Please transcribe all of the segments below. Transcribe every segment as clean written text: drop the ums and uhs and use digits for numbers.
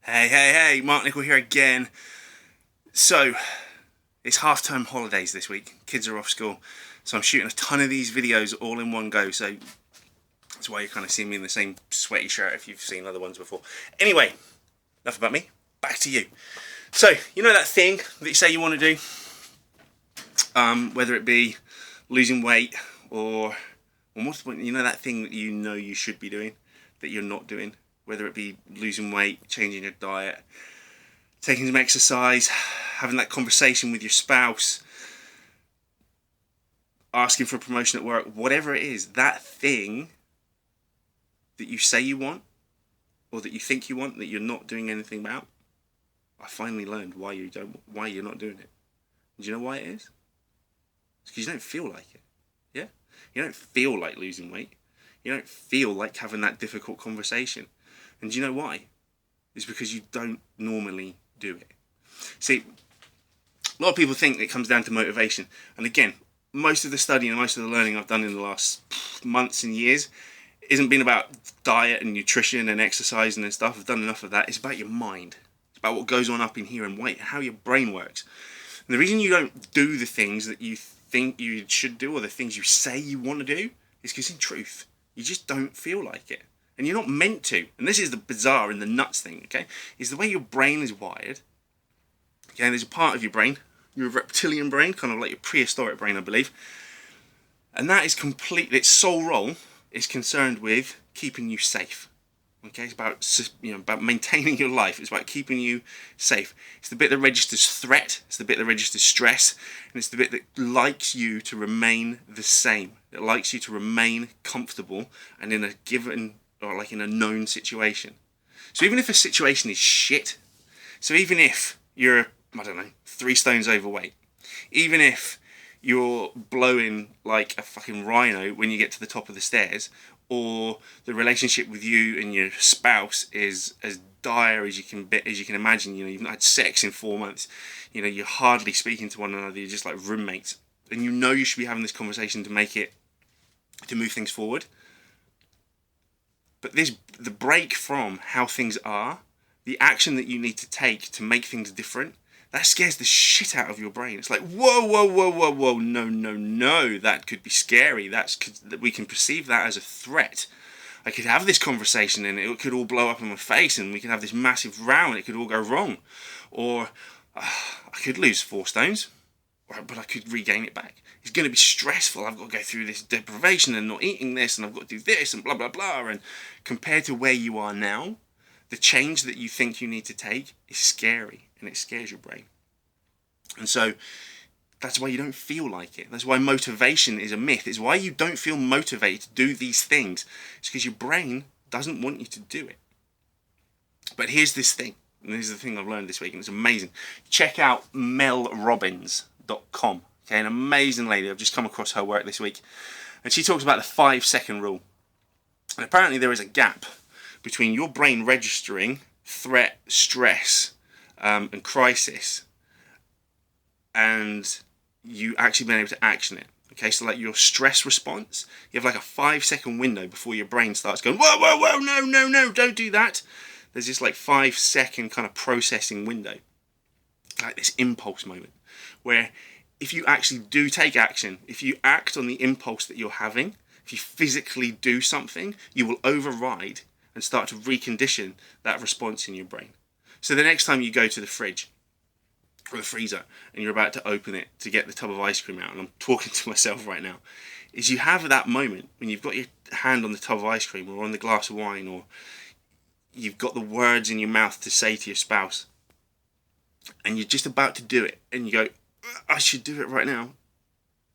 Hey, Mark Nicol here again. So, it's half-term holidays this week. Kids are off school. So I'm shooting a ton of these videos all in one go. So, that's why you kind of see me in the same sweaty shirt if you've seen other ones before. Anyway, enough about me. Back to you. So, you know that thing that you say you want to do? Whether it be losing weight or what's the point? You know that thing that you know you should be doing that you're not doing? Whether it be losing weight, changing your diet, taking some exercise, having that conversation with your spouse, asking for a promotion at work, whatever it is, that thing that you say you want or that you think you want that you're not doing anything about, I finally learned why you're not doing it. Do you know why it is? It's because you don't feel like it. Yeah? You don't feel like losing weight. You don't feel like having that difficult conversation. And do you know why? It's because you don't normally do it. See, a lot of people think it comes down to motivation. And again, most of the study and most of the learning I've done in the last months and years isn't been about diet and nutrition and exercising and stuff. I've done enough of that. It's about your mind. It's about what goes on up in here and how your brain works. And the reason you don't do the things that you think you should do or the things you say you want to do is because in truth, you just don't feel like it. And you're not meant to. And this is the bizarre and the nuts thing, okay? Is the way your brain is wired. Okay, there's a part of your brain, your reptilian brain, kind of like your prehistoric brain, I believe. And that is its sole role is concerned with keeping you safe. Okay, it's about maintaining your life. It's about keeping you safe. It's the bit that registers threat. It's the bit that registers stress, and it's the bit that likes you to remain the same. It likes you to remain comfortable and in a given or like in a known situation. So even if a situation is shit, so even if you're 3 stones overweight, even if you're blowing like a fucking rhino when you get to the top of the stairs, or the relationship with you and your spouse is as dire as you can imagine. You know, you've not had sex in 4 months. You know, you're hardly speaking to one another. You're just like roommates, and you know you should be having this conversation to move things forward. But the break from how things are, the action that you need to take to make things different, that scares the shit out of your brain. It's like, whoa, no, that could be scary. We can perceive that as a threat. I could have this conversation and it could all blow up in my face and we could have this massive row and it could all go wrong. Or I could lose 4 stones, but I could regain it back. It's going to be stressful. I've got to go through this deprivation and not eating this and I've got to do this and blah, blah, blah. And compared to where you are now, the change that you think you need to take is scary and it scares your brain. And so that's why you don't feel like it. That's why motivation is a myth. It's why you don't feel motivated to do these things. It's because your brain doesn't want you to do it. But here's this thing, and this is the thing I've learned this week, and it's amazing. Check out melrobbins.com. Okay, an amazing lady. I've just come across her work this week. And she talks about the 5-second rule. And apparently there is a gap between your brain registering threat, stress, and crisis, and you actually being able to action it. Okay, so like your stress response, you have like a 5-second window before your brain starts going, whoa, no, don't do that. There's this like 5-second kind of processing window, like this impulse moment, where if you actually do take action, if you act on the impulse that you're having, if you physically do something, you will override and start to recondition that response in your brain. So the next time you go to the fridge or the freezer and you're about to open it to get the tub of ice cream out, and I'm talking to myself right now, is you have that moment when you've got your hand on the tub of ice cream or on the glass of wine, or you've got the words in your mouth to say to your spouse, and you're just about to do it, and you go, I should do it right now.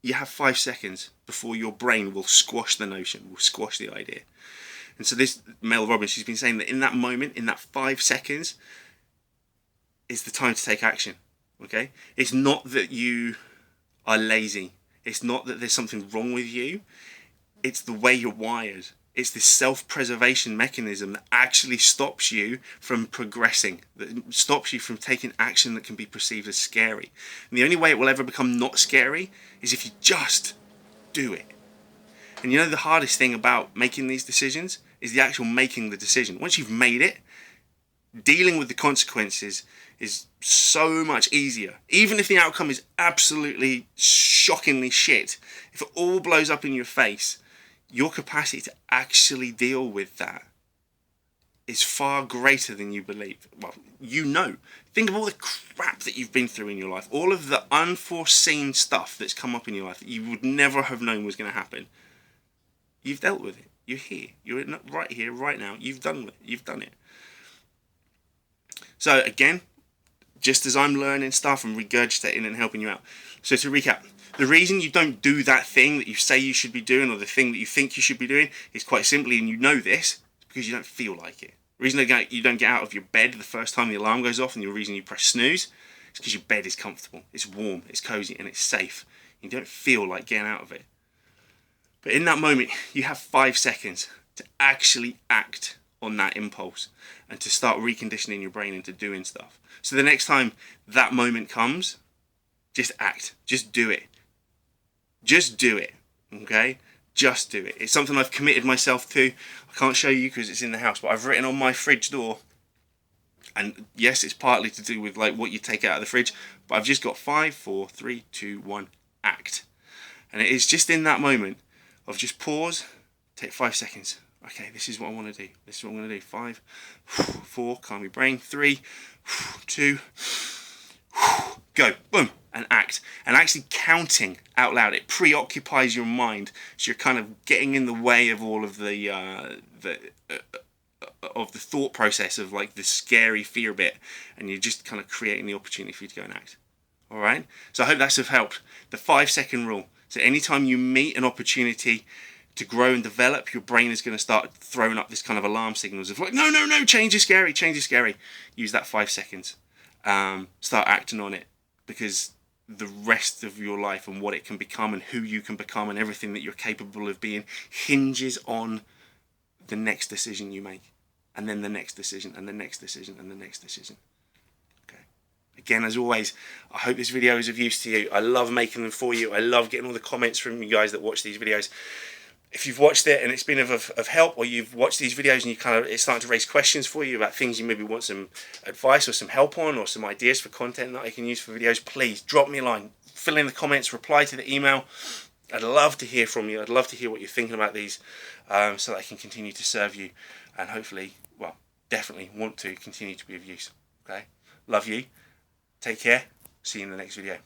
You have 5 seconds before your brain will squash the notion, will squash the idea. And so this Mel Robbins, she's been saying that in that moment, in that 5 seconds, is the time to take action. Okay? It's not that you are lazy. It's not that there's something wrong with you. It's the way you're wired. It's this self-preservation mechanism that actually stops you from progressing, that stops you from taking action that can be perceived as scary. And the only way it will ever become not scary is if you just do it. And you know the hardest thing about making these decisions is the actual making the decision. Once you've made it, dealing with the consequences is so much easier. Even if the outcome is absolutely shockingly shit, if it all blows up in your face, your capacity to actually deal with that is far greater than you believe. Well, you know. Think of all the crap that you've been through in your life, all of the unforeseen stuff that's come up in your life that you would never have known was going to happen. You've dealt with it. You're here. You're right here, right now. You've done it. You've done it. So again, just as I'm learning stuff and regurgitating and helping you out. So to recap, the reason you don't do that thing that you say you should be doing, or the thing that you think you should be doing, is quite simply, and you know this, because you don't feel like it. The reason you don't get out of your bed the first time the alarm goes off, and the reason you press snooze, is because your bed is comfortable, it's warm, it's cozy, and it's safe. You don't feel like getting out of it. But in that moment, you have 5 seconds to actually act on that impulse and to start reconditioning your brain into doing stuff. So the next time that moment comes, just act. Just do it. Just do it. Okay? Just do it. It's something I've committed myself to. I can't show you because it's in the house, but I've written on my fridge door, and yes, it's partly to do with like what you take out of the fridge, but I've just got 5, 4, 3, 2, 1, act. And it is just in that moment of just pause, take 5 seconds. Okay, this is what I want to do. This is what I'm going to do. 5, 4, calm your brain. 3, 2, go. Boom. And act. And actually counting out loud, it preoccupies your mind. So you're kind of getting in the way of all of the thought process of like the scary fear bit. And you're just kind of creating the opportunity for you to go and act. All right? So I hope that's have helped. The 5-second rule. So anytime you meet an opportunity to grow and develop, your brain is going to start throwing up this kind of alarm signals of like, no, change is scary, change is scary. Use that 5 seconds. Start acting on it, because the rest of your life and what it can become and who you can become and everything that you're capable of being hinges on the next decision you make, and then the next decision and the next decision and the next decision. Okay. Again, as always, I hope this video is of use to you. I love making them for you. I love getting all the comments from you guys that watch these videos. If you've watched it and it's been of help, or you've watched these videos and it's starting to raise questions for you about things you maybe want some advice or some help on, or some ideas for content that I can use for videos, please drop me a line, fill in the comments, reply to the email. I'd love to hear from you. I'd love to hear what you're thinking about these, so that I can continue to serve you, and hopefully, well, definitely want to continue to be of use. Okay, love you. Take care. See you in the next video.